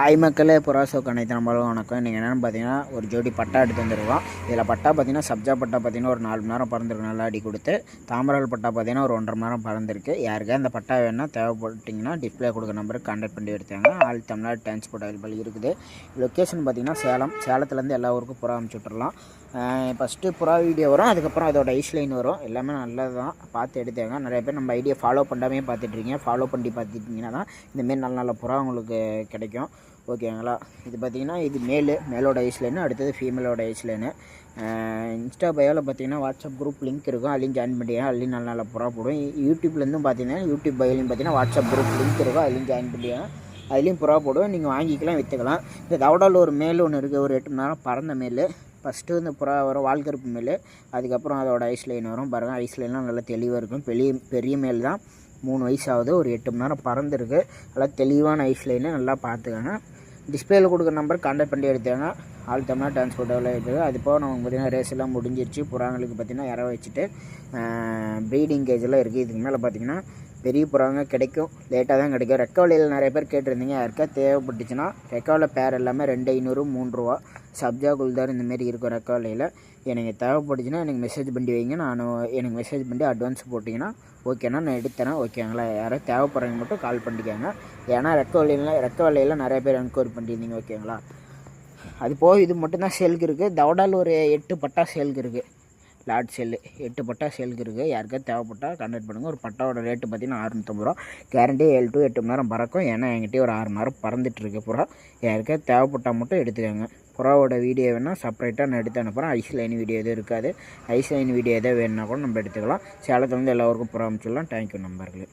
Hi மக்களே, புறாசோக்கு அனைத்து நம்மளும் வணக்கம். இன்றைக்கி என்னென்னு பார்த்தீங்கன்னா ஒரு ஜோடி பட்டா எடுத்து வந்துருக்கோம். இதில் பட்டா பார்த்தீங்கன்னா சப்ஜா பட்டா பார்த்தீங்கன்னா ஒரு 4 மணி நேரம் பறந்துருக்கு, நல்லா அடி கொடுத்து. தாமரால் பட்டா பார்த்தீங்கன்னா ஒரு 1.5 மணி நேரம் பறந்துருக்கு. யாருக்கா இந்த பட்டா வேணுன்னா தேவைப்பட்டிங்கன்னா டிஸ்பிளே கொடுக்குற நம்பருக்கு கான்டாக்ட் பண்ணி எடுத்தாங்க. ஆல் தமிழ்நாடு டிரான்ஸ்போர்ட் அவைலபிள் இருக்குது. லொக்கேஷன் பார்த்தீங்கன்னா சேலத்துலேருந்து எல்லா ஊருக்கும் புறா அனுப்பிச்சி விட்றலாம். ஃபஸ்ட்டு புறா வீடியோ வரும், அதுக்கப்புறம் அதோட ஐஸ்லைன் வரும். எல்லாமே நல்லது தான், பார்த்து எடுத்தாங்க. நிறைய பேர் நம்ம ஐடியா ஃபாலோ பண்ணாமே பார்த்துட்ருக்கீங்க. ஃபாலோ பண்ணி பார்த்துட்டிங்கன்னா தான் இந்தமாரி நல்ல நல்ல புறா உங்களுக்கு கிடைக்கும். ஓகேங்களா? இது பார்த்திங்கன்னா இது மேலோட ஐஸ்லைனு, அடுத்தது ஃபீமேலோட ஐஸ்லைனு. இன்ஸ்டா பயோவில் பார்த்தீங்கன்னா வாட்ஸ்அப் குரூப் லிங்க் இருக்கும், அதுலேயும் ஜாயின் பண்ணிக்கலாம். அதுலேயும் நல்ல நல்ல புறா போடும். யூடியூப்லேருந்தும் பார்த்தீங்கன்னா யூடியூப் பயோலையும் பார்த்தீங்கன்னா வாட்ஸ்அப் குரூப் லிங்க் இருக்கும், அதுலேயும் ஜாயின் பண்ணிக்கலாம். அதுலேயும் புறா போடும், நீங்கள் வாங்கிக்கலாம், விற்றுக்கலாம். இந்த தவடாவில் ஒரு மேல் ஒன்று இருக்குது, ஒரு 8 மணி நேரம் பறந்த மேல். ஃபஸ்ட்டு இந்த புறா வரும் வால்கருப்பு மேல், அதுக்கப்புறம் அதோட ஐஸ்லைன் வரும். பாருங்கள், ஐஸ்லைன்லாம் நல்லா தெளிவாக இருக்கும். பெரிய மேல் தான், 3 வயசு ஆகுது, ஒரு 8 மணி நேரம் பறந்துருக்கு. நல்லா தெளிவான ஐஸ்லைனு, நல்லா பார்த்துக்கோங்க. டிஸ்பிளேயில் கொடுக்குற நம்பர் கான்டாக்ட் பண்ணி எடுத்தாங்க. ஆல் தமிழ்நாடு டிரான்ஸ்போர்ட் எவ்வளோ இருக்குது. அது போக நமக்கு பார்த்திங்கன்னா ரேஸ் எல்லாம் முடிஞ்சிருச்சு. புறாங்களுக்கு பார்த்திங்கன்னா இற வச்சுட்டு ப்ரீடிங் கேஜெல்லாம் இருக்குது. இதுக்கு மேலே பார்த்திங்கன்னா பெரிய புறாங்க கிடைக்கும், லேட்டாக தான் கிடைக்கும். ரெக்கவலையில் நிறைய பேர் கேட்டிருந்தீங்க, யாருக்கா தேவைப்பட்டுச்சுன்னா ரெக்கவலை பேர் எல்லாமே 2,500 3 ரூபா. சப்ஜா குல்தார் இந்தமாரி இருக்கும் ரெக்கவலையில். எனக்கு தேவைப்பட்டுச்சுன்னா எனக்கு மெசேஜ் பண்ணி வைங்க. எனக்கு மெசேஜ் பண்ணி அட்வான்ஸ் போட்டிங்கன்னா ஓகேண்ணா, நான் எடுத்துறேன். ஓகேங்களா? யாராவது தேவைப்படுறவங்க மட்டும் கால் பண்ணிக்காங்க. ஏன்னா ரெக்கவலையில் நிறைய பேர் என்கொயரி பண்ணியிருந்தீங்க. ஓகேங்களா? அது போக இது மட்டும்தான் சேலுக்கு இருக்குது. தவடால் ஒரு 8 பட்டா சேலுக்கு இருக்குது. லாட் செல்லு 8 பட்டா சேலுக்கு இருக்குது. யாருக்காவது தேவைப்பட்டால் கான்டாக்ட் பண்ணுங்கள். ஒரு பட்டாவோட ரேட்டு பார்த்திங்கன்னா 650 ரூபா. கேரண்டி 7 to 8 மணி நேரம் பறக்கும். ஏன்னா என்கிட்டயே ஒரு 6 மணி நேரம் பறந்துட்டுருக்கு புறா. யாருக்காவது தேவைப்பட்டால் மட்டும் எடுத்துக்கோங்க. புறாவோட வீடியோ வேணால் செப்பரேட்டாக நான் எடுத்து அனுப்புகிறேன். ஐஸ்லைன் வீடியோ எதுவும் இருக்காது. ஐஸ்லைன் வீடியோ எதாவது வேணுன்னா கூட நம்ம எடுத்துக்கலாம். சேலத்துலேருந்து எல்லா ஊருக்கும் புறா அனுப்பிச்சிடலாம். தேங்க்யூ நண்பர்களே.